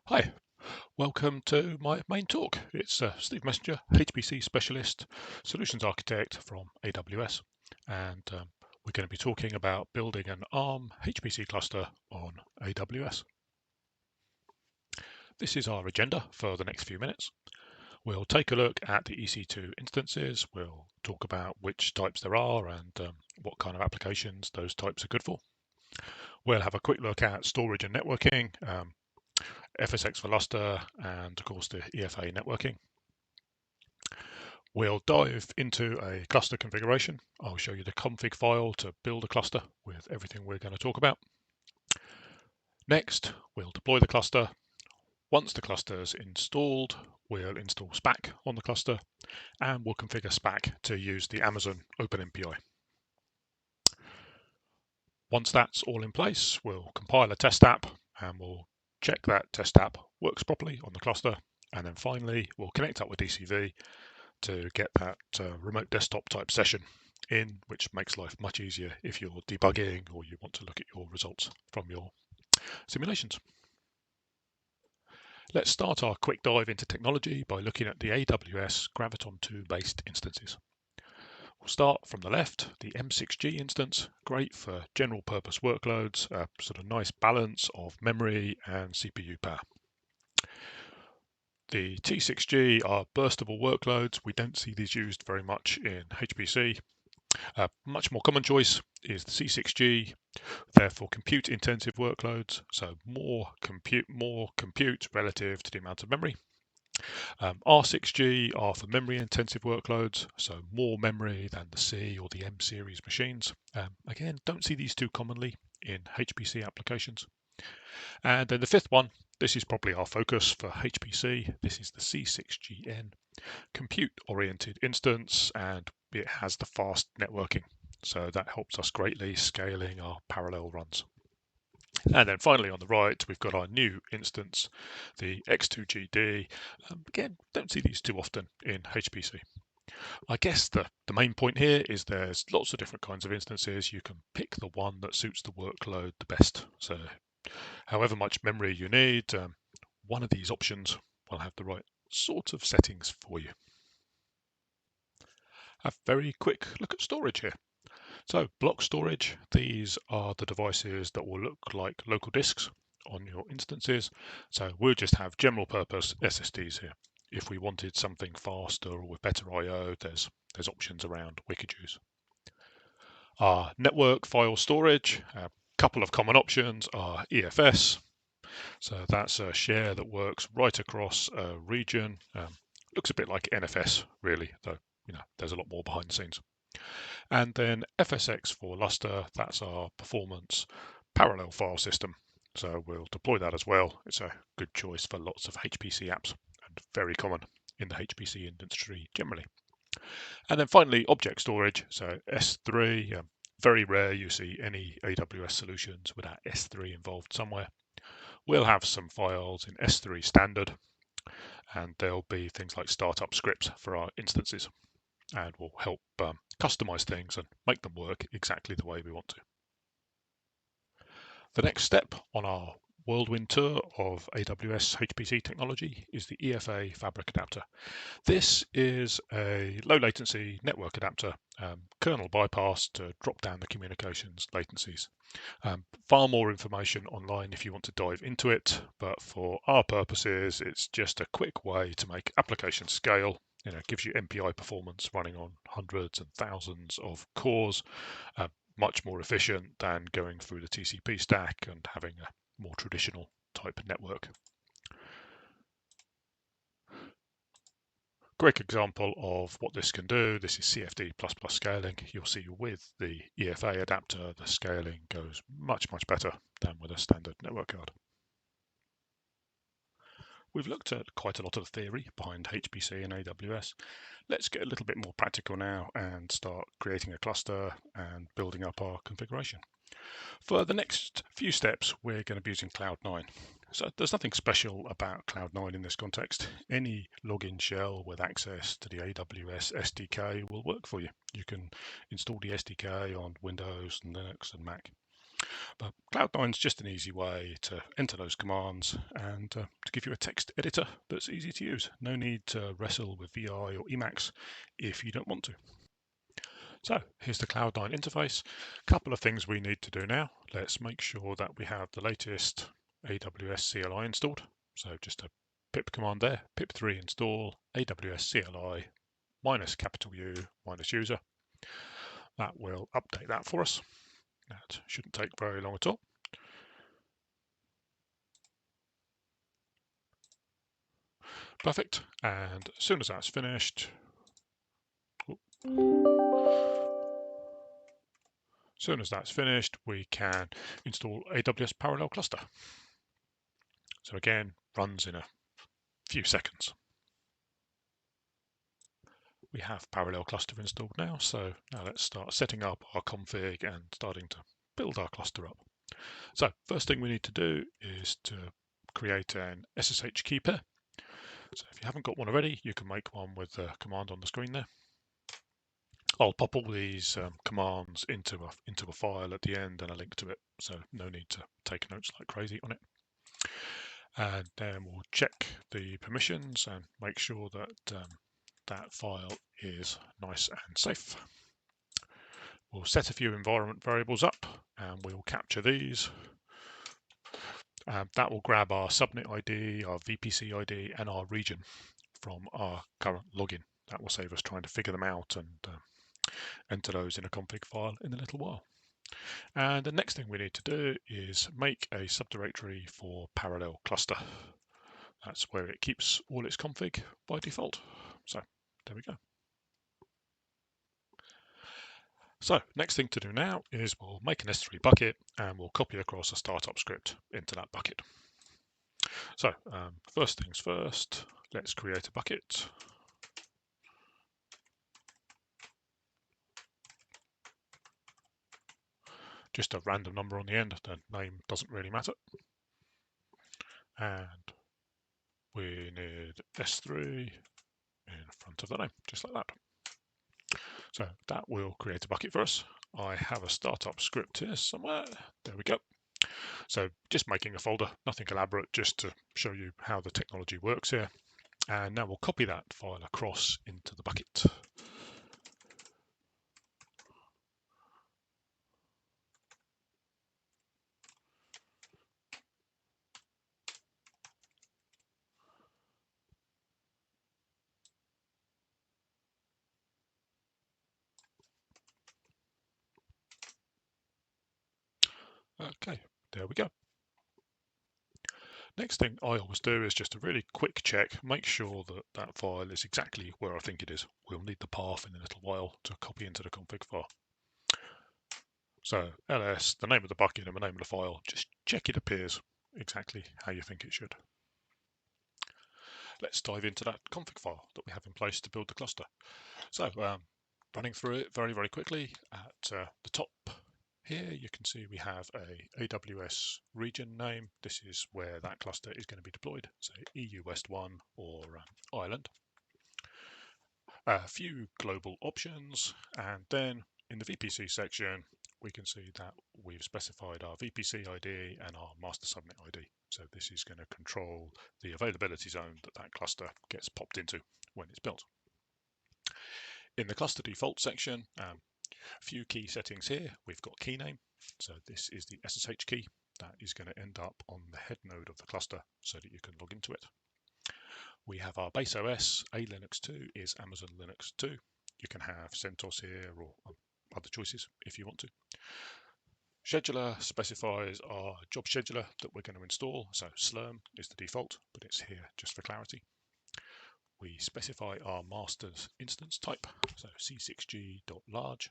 Hi, welcome to my main talk. It's Steve Messenger, HPC Specialist, Solutions Architect from AWS, and we're going to be talking about building an ARM HPC cluster on AWS. This is our agenda for the next few minutes. We'll take a look at the EC2 instances, we'll talk about which types there are and what kind of applications those types are good for. We'll have a quick look at storage and networking, Fsx for Lustre, and of course the Efa networking. We'll dive into a cluster configuration. I'll show you the config file to build a cluster with everything we're going to talk about. Next, we'll deploy the cluster. Once the cluster's installed, we'll install SPAC on the cluster, and we'll configure SPAC to use the Amazon OpenMPI. Once that's all in place, we'll compile a test app, and we'll check that test app works properly on the cluster. And then finally, we'll connect up with DCV to get that remote desktop type session in, which makes life much easier if you're debugging or you want to look at your results from your simulations. Let's start our quick dive into technology by looking at the AWS Graviton 2 based instances. We'll start from the left, the M6G instance, great for general purpose workloads, a sort of nice balance of memory and CPU power. The T6G are burstable workloads. We don't see these used very much in HPC. Much more common choice is the C6G. They're for compute-intensive workloads, so more compute relative to the amount of memory. R6G are for memory-intensive workloads, so more memory than the C or the M series machines. Again, don't see these too commonly in HPC applications. And then the fifth one, this is probably our focus for HPC. This is the C6GN, compute-oriented instance, and it has the fast networking. So that helps us greatly scaling our parallel runs. And then finally on the right, we've got our new instance, the X2GD. Again, don't see these too often in HPC. I guess the main point here is there's lots of different kinds of instances. You can pick the one that suits the workload the best. So however much memory you need, one of these options will have the right sort of settings for you. A very quick look at storage here. So block storage, these are the devices that will look like local disks on your instances. So we'll just have general purpose SSDs here. If we wanted something faster or with better I/O, there's options around we could use. Our network file storage, a couple of common options are EFS. So that's a share that works right across a region. Looks a bit like NFS really, though there's a lot more behind the scenes. And then Fsx for Lustre, that's our performance parallel file system. So we'll deploy that as well. It's a good choice for lots of HPC apps and very common in the HPC industry generally. And then finally, object storage. So S3, very rare you see any AWS solutions without S3 involved somewhere. We'll have some files in S3 standard, and there'll be things like startup scripts for our instances, and will help customize things and make them work exactly the way we want to. The next step on our whirlwind tour of AWS HPC technology is the Efa Fabric Adapter. This is a low latency network adapter, kernel bypass to drop down the communications latencies. Far more information online if you want to dive into it, but for our purposes, it's just a quick way to make applications scale. It gives you MPI performance running on hundreds and thousands of cores, much more efficient than going through the TCP stack and having a more traditional type network. Quick example of what this can do. This is CFD++ scaling. You'll see with the Efa adapter, the scaling goes much better than with a standard network card. We've looked at quite a lot of theory behind HPC and AWS. Let's get a little bit more practical now and start creating a cluster and building up our configuration. For the next few steps, we're going to be using Cloud9. So there's nothing special about Cloud9 in this context. Any login shell with access to the AWS SDK will work for you. You can install the SDK on Windows, Linux, and Mac. But Cloud9 is just an easy way to enter those commands and to give you a text editor that's easy to use. No need to wrestle with VI or Emacs if you don't want to. So here's the Cloud9 interface. A couple of things we need to do now. Let's make sure that we have the latest AWS CLI installed. So just a pip command there, pip3 install AWS CLI -U -user. That will update that for us. That shouldn't take very long at all. Perfect. And as soon as that's finished, we can install AWS ParallelCluster. So again, runs in a few seconds. We have ParallelCluster installed now, so now let's start setting up our config and starting to build our cluster up. So first thing we need to do is to create an SSH key pair. So if you haven't got one already, you can make one with the command on the screen there. I'll pop all these commands into a file at the end and a link to it, so no need to take notes like crazy on it. And then we'll check the permissions and make sure that that file is nice and safe. We'll set a few environment variables up and we'll capture these. That will grab our subnet ID, our VPC ID, and our region from our current login. That will save us trying to figure them out and enter those in a config file in a little while. And the next thing we need to do is make a subdirectory for ParallelCluster. That's where it keeps all its config by default. So there we go. So next thing to do now is we'll make an S3 bucket and we'll copy across a startup script into that bucket. So first things first, let's create a bucket. Just a random number on the end, the name doesn't really matter. And we need S3 in front of the name, just like that. So that will create a bucket for us. I have a startup script here somewhere. There we go. So just making a folder, nothing elaborate, just to show you how the technology works here. And now we'll copy that file across into the bucket. Okay, there we go. Next thing I always do is just a really quick check, make sure that that file is exactly where I think it is. We'll need the path in a little while to copy into the config file. So ls, the name of the bucket and the name of the file, just check it appears exactly how you think it should. Let's dive into that config file that we have in place to build the cluster. So running through it very, very quickly, at the top here you can see we have a AWS region name. This is where that cluster is going to be deployed, so EU West 1 or Ireland. A few global options, and then in the VPC section we can see that we've specified our VPC ID and our master subnet ID. So this is going to control the availability zone that that cluster gets popped into when it's built. In the cluster default section, a few key settings here. We've got key name. So this is the SSH key that is going to end up on the head node of the cluster so that you can log into it. We have our base OS, a Linux 2 is Amazon Linux 2. You can have CentOS here or other choices if you want to. Scheduler specifies our job scheduler that we're going to install. So Slurm is the default, but it's here just for clarity. We specify our master's instance type, so c6g.large.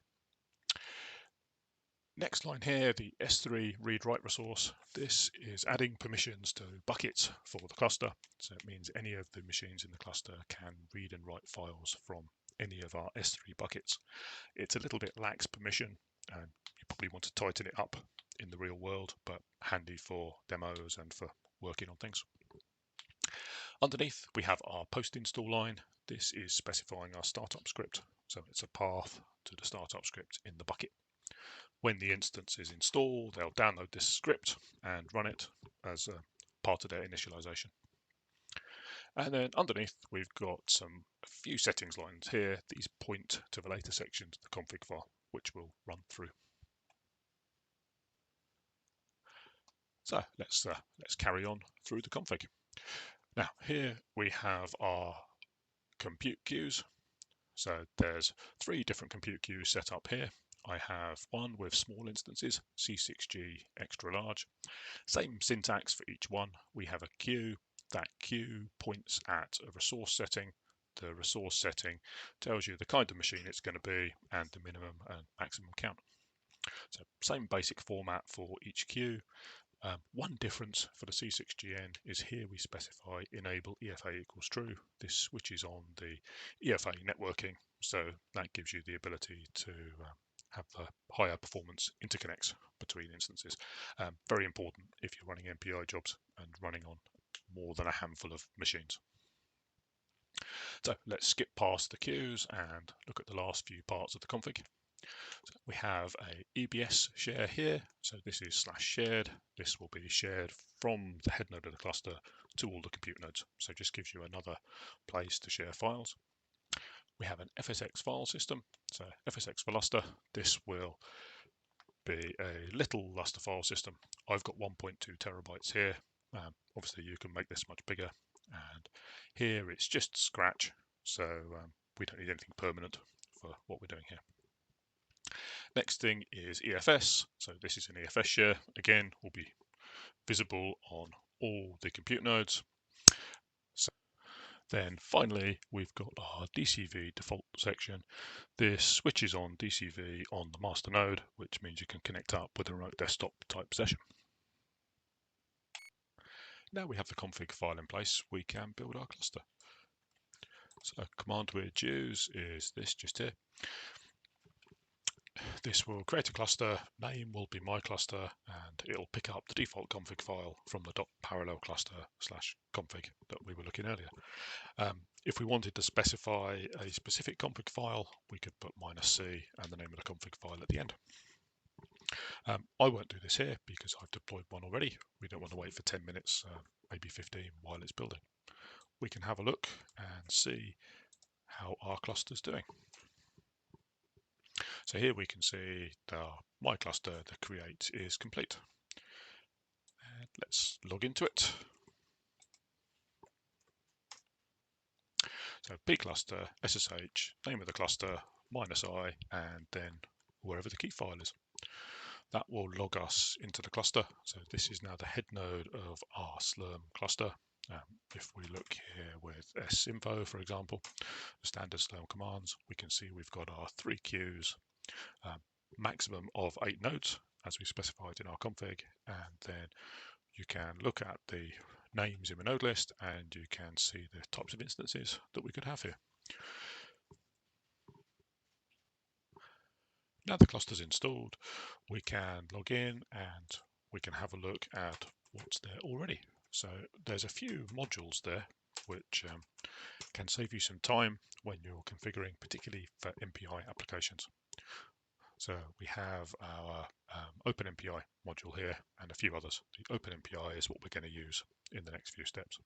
Next line here, the S3 read-write resource. This is adding permissions to buckets for the cluster. So it means any of the machines in the cluster can read and write files from any of our S3 buckets. It's a little bit lax permission, and you probably want to tighten it up in the real world, but handy for demos and for working on things. Underneath, we have our post install line. This is specifying our startup script. So it's a path to the startup script in the bucket. when the instance is installed, they'll download this script and run it as a part of their initialization. And then underneath, we've got a few settings lines here. These point to the later sections of the config file, which we'll run through. So let's carry on through the config. Now here we have our compute queues. So there's 3 different compute queues set up here. I have one with small instances, C6G extra large. Same syntax for each one. We have a queue. That queue points at a resource setting. The resource setting tells you the kind of machine it's going to be and the minimum and maximum count. So same basic format for each queue. One difference for the C6GN is here we specify enable Efa equals true. This switches on the Efa networking, so that gives you the ability to have the higher performance interconnects between instances. Very important if you're running MPI jobs and running on more than a handful of machines. So let's skip past the queues and look at the last few parts of the config. So we have a EBS share here. So this is /shared. This will be shared from the head node of the cluster to all the compute nodes. So just gives you another place to share files. We have an Fsx File System. So Fsx for Lustre. This will be a little Lustre file system. I've got 1.2 terabytes here. Obviously you can make this much bigger. And here it's just scratch. So we don't need anything permanent for what we're doing here. Next thing is EFS. So this is an EFS share. Again, will be visible on all the compute nodes. So then finally, we've got our DCV default section. This switches on DCV on the master node, which means you can connect up with a remote desktop type session. Now we have the config file in place, we can build our cluster. So command we'd use is this just here. This will create a cluster, name will be my cluster, and it'll pick up the default config file from the .parallelcluster/config that we were looking earlier. If we wanted to specify a specific config file, we could put -c and the name of the config file at the end. I won't do this here because I've deployed one already. We don't want to wait for 10 minutes, maybe 15 while it's building. We can have a look and see how our cluster's doing. So here we can see my cluster, the create is complete. And let's log into it. So pcluster, SSH, name of the cluster, -i, and then wherever the key file is. That will log us into the cluster. So this is now the head node of our Slurm cluster. If we look here with sinfo, for example, the standard Slurm commands, we can see we've got our 3 queues, maximum of 8 nodes, as we specified in our config, and then you can look at the names in the node list and you can see the types of instances that we could have here. Now the cluster's installed, we can log in and we can have a look at what's there already. So there's a few modules there which can save you some time when you're configuring, particularly for MPI applications. So we have our OpenMPI module here and a few others. The OpenMPI is what we're going to use in the next few steps.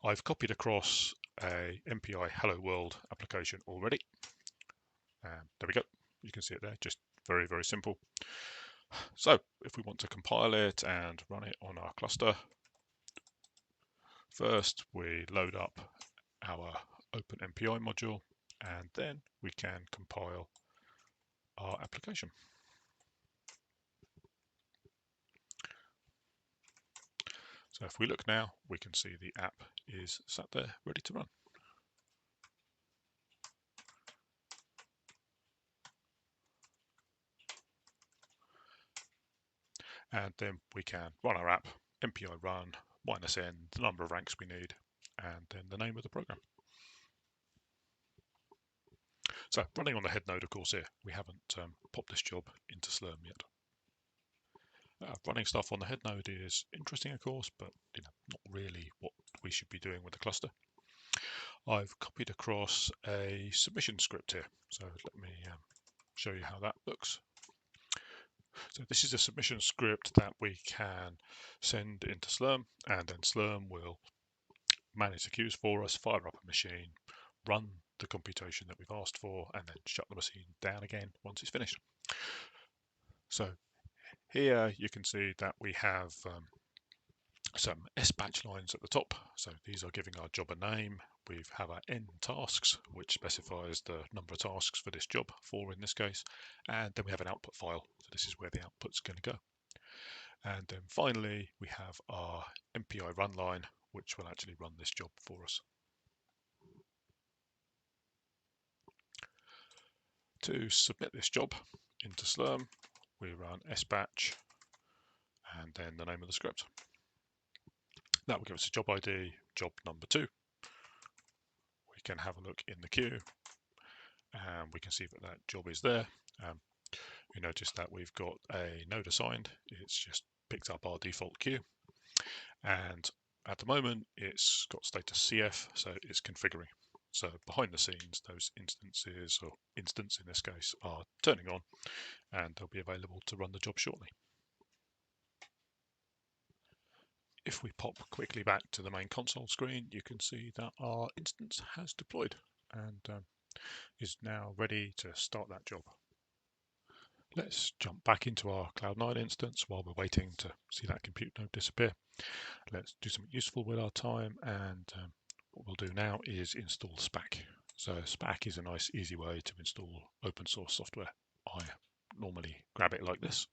I've copied across a MPI Hello World application already. There we go. You can see it there, just very, very simple. So if we want to compile it and run it on our cluster, first we load up our OpenMPI module and then we can compile our application. So if we look now, we can see the app is sat there ready to run. And then we can run our app, MPI run, -n, the number of ranks we need, and then the name of the program. So running on the head node, of course, here, we haven't popped this job into Slurm yet. Running stuff on the head node is interesting, of course, but not really what we should be doing with the cluster. I've copied across a submission script here. So let me show you how that looks. So this is a submission script that we can send into Slurm, and then Slurm will manage the queues for us, fire up a machine, run the computation that we've asked for, and then shut the machine down again once it's finished. So here you can see that we have some S batch lines at the top. So these are giving our job a name. We have our N tasks, which specifies the number of tasks for this job, 4 in this case. And then we have an output file. So this is where the output's going to go. And then finally, we have our MPI run line, which will actually run this job for us. To submit this job into Slurm, we run sbatch and then the name of the script. That will give us a job ID, job number 2. We can have a look in the queue and we can see that that job is there. You notice that we've got a node assigned. It's just picked up our default queue. And at the moment, it's got status CF, so it's configuring. So behind the scenes, those instances, or instance in this case, are turning on and they'll be available to run the job shortly. If we pop quickly back to the main console screen, you can see that our instance has deployed and is now ready to start that job. Let's jump back into our Cloud9 instance while we're waiting to see that compute node disappear. Let's do something useful with our time, and what we'll do now is install SPAC. So SPAC is a nice, easy way to install open source software. I normally grab it like this.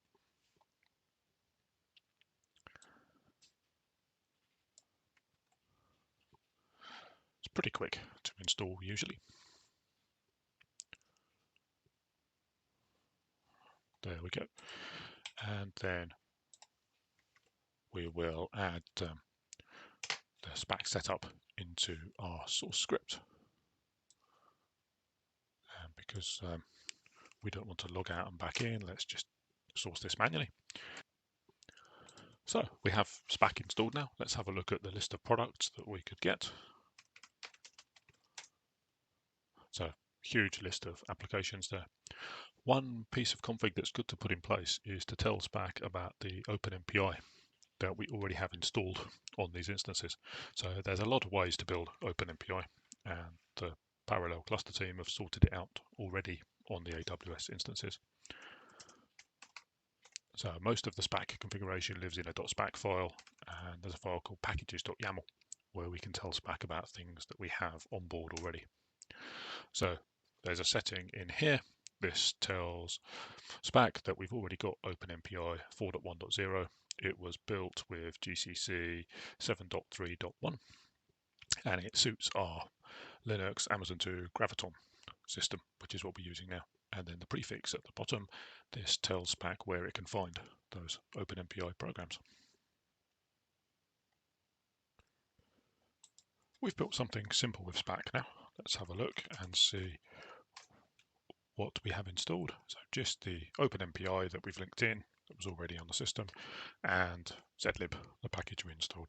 It's pretty quick to install usually. There we go. And then we will add the SPAC setup into our source script. And because we don't want to log out and back in, let's just source this manually. So we have SPAC installed now. Let's have a look at the list of products that we could get. So huge list of applications there. One piece of config that's good to put in place is to tell SPAC about the OpenMPI that we already have installed on these instances. So there's a lot of ways to build OpenMPI, and the ParallelCluster team have sorted it out already on the AWS instances. So most of the SPAC configuration lives in a .SPAC file, and there's a file called packages.yaml where we can tell SPAC about things that we have on board already. So there's a setting in here. This tells SPAC that we've already got OpenMPI 4.1.0. It was built with GCC 7.3.1 and it suits our Linux Amazon 2 Graviton system, which is what we're using now. And then the prefix at the bottom, this tells SPAC where it can find those OpenMPI programs. We've built something simple with SPAC now. Let's have a look and see what we have installed. So just the OpenMPI that we've linked in, that was already on the system, and zlib, the package we installed.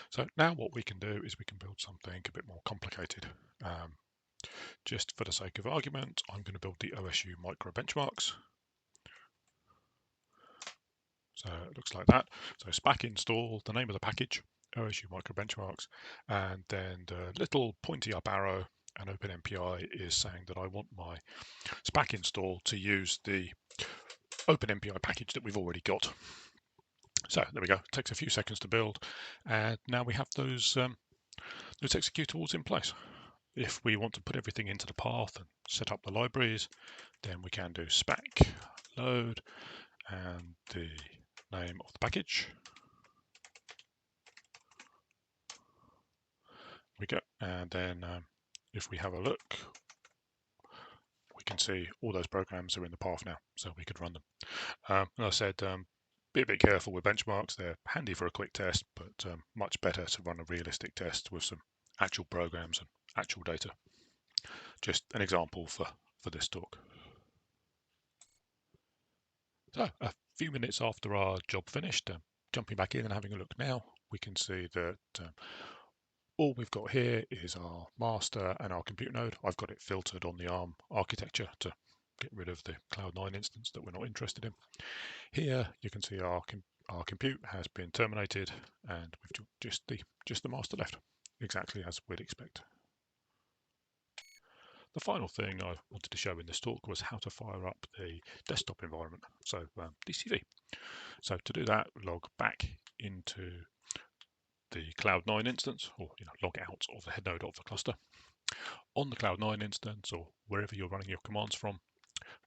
So now what we can do is we can build something a bit more complicated. Just for the sake of argument, I'm going to build the OSU micro benchmarks. So it looks like that. So SPAC install, the name of the package, OSU micro benchmarks, and then the little pointy up arrow and OpenMPI is saying that I want my SPAC install to use the OpenMPI package that we've already got. So there we go. It takes a few seconds to build, and now we have those executables in place. If we want to put everything into the path and set up the libraries, then we can do SPAC load and the name of the package. We go, and then if we have a look, we can see all those programs are in the path now, so we could run them. As I said, be a bit careful with benchmarks. They're handy for a quick test, but much better to run a realistic test with some actual programs and actual data. Just an example for this talk. So a few minutes after our job finished, jumping back in and having a look now, we can see that all we've got here is our master and our compute node. I've got it filtered on the ARM architecture to get rid of the Cloud9 instance that we're not interested in. Here you can see our compute has been terminated, and we've just the master left, exactly as we'd expect. The final thing I wanted to show in this talk was how to fire up the desktop environment, so DCV. So to do that, log back into the Cloud9 instance, or log out of the head node of the cluster. On the Cloud9 instance, or wherever you're running your commands from,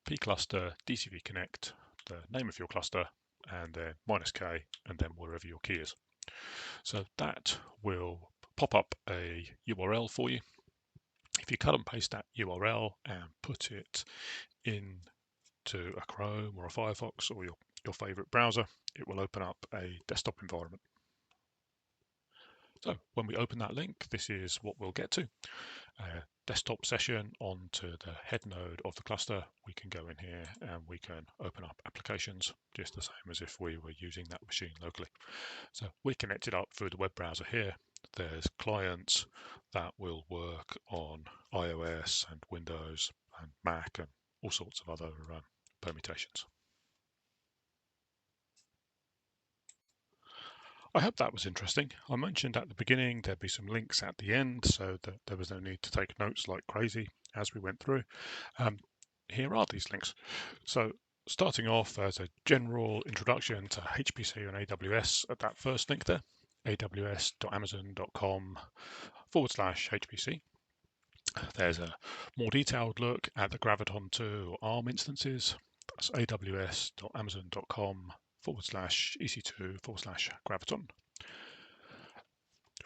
pcluster DCV connect, the name of your cluster, and then -k, and then wherever your key is. So that will pop up a URL for you. If you cut and paste that URL and put it into a Chrome or a Firefox or your favorite browser, it will open up a desktop environment. So when we open that link, this is what we'll get to. A desktop session onto the head node of the cluster. We can go in here and we can open up applications just the same as if we were using that machine locally. So we're connected up through the web browser here. There's clients that will work on iOS and Windows and Mac and all sorts of other permutations. I hope that was interesting. I mentioned at the beginning there'd be some links at the end, so that there was no need to take notes like crazy as we went through. Here are these links. So starting off as a general introduction to HPC and AWS at that first link there, aws.amazon.com/HPC. There's a more detailed look at the Graviton 2 or ARM instances. That's aws.amazon.com/EC2/Graviton.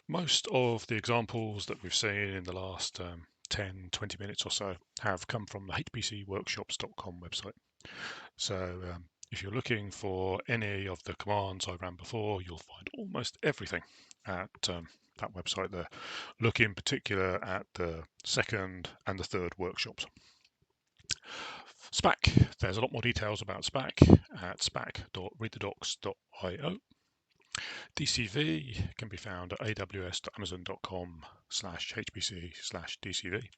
Most of the examples that we've seen in the last 10-20 minutes or so have come from the hpcworkshops.com website. So if you're looking for any of the commands I ran before, you'll find almost everything at that website there. Look in particular at the second and the third workshops. SPAC, there's a lot more details about SPAC at spac.readthedocs.io. DCV can be found at aws.amazon.com/hpc/DCV.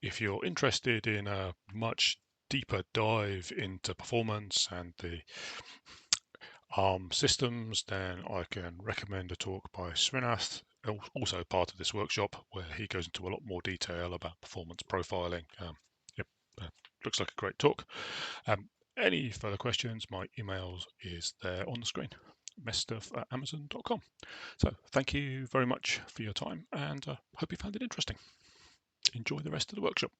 If you're interested in a much deeper dive into performance and the ARM systems, then I can recommend a talk by Srinath, also part of this workshop, where he goes into a lot more detail about performance profiling. Looks like a great talk. Any further questions, my email is there on the screen, messstuff@amazon.com. So thank you very much for your time, and hope you found it interesting. Enjoy the rest of the workshop.